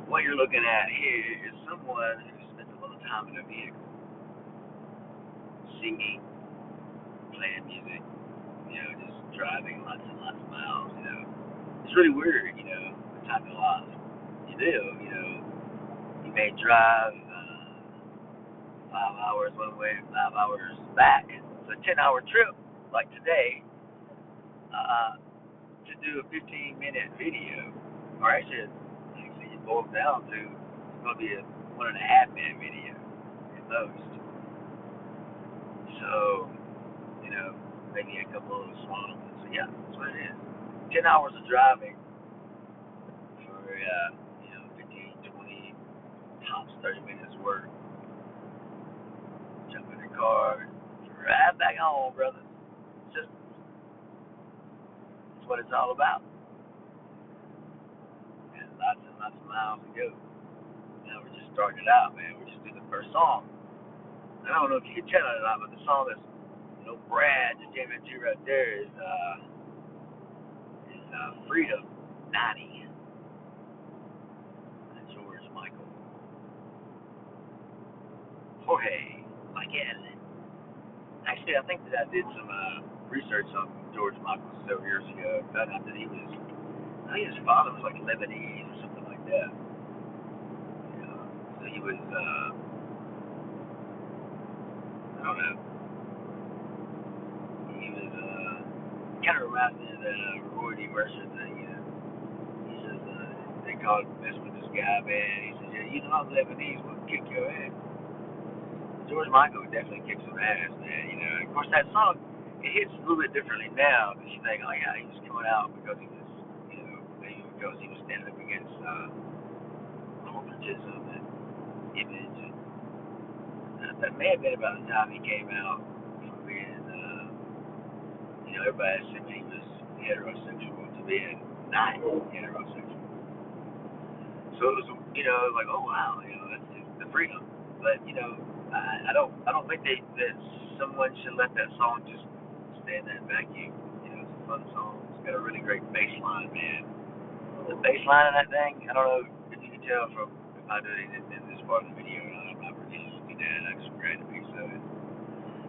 What you're looking at here is someone who spends a little time in a vehicle, singing, playing music, just driving lots and lots of miles. It's really weird, the time in life. You do, you may drive 5 hours one way, 5 hours back. It's a 10-hour trip, like today, to do a 15-minute video, or actually it boils down to it's going to be a 1.5 minute video at most. So, maybe a couple of songs. So yeah, that's what it is. 10 hours of driving for 15, 20, tops 30 minutes work. Jump in the car, drive back home, brothers. Just that's what it's all about. And lots of miles to go. Now we're just starting it out, man. We're just doing the first song. I don't know if you can tell it or not, but the song that's Brad just jamming to right there is Freedom 90. George Michael. Jorge Michael. Actually, I think that I did some research on George Michael several years ago. Found out that I think his father was like Lebanese or something like that. So he was, I don't know, he was kind of reminds me of the Roy D. Mercer thing. He says, they called mess with this guy, man. He says, yeah, I'm Lebanese, we'll kick your ass. George Michael would definitely kick some ass, man. And of course, that song, it hits a little bit differently now because you think, like, he was coming out because he was, maybe because he was standing up against corporatism and image. And that may have been about the time he came out from being, everybody assumed he was heterosexual to being not heterosexual. So it was, like, oh wow, that's the freedom. But I don't think that someone should let that song just stay in that vacuum. It's a fun song. It's got a really great bass line, man. The bass line in that thing, I don't know if you can tell from if I do it in this part of the video or not. I'm not really looking at it. I just grabbed a piece of it.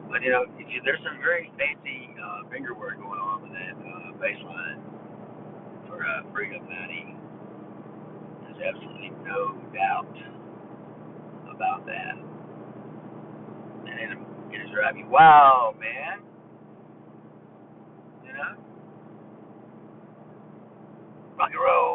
But there's some very fancy finger work going on with that bass line for Freedom 90. There's absolutely no doubt about that. And it'll drive you wild, man. You know? Rock and roll.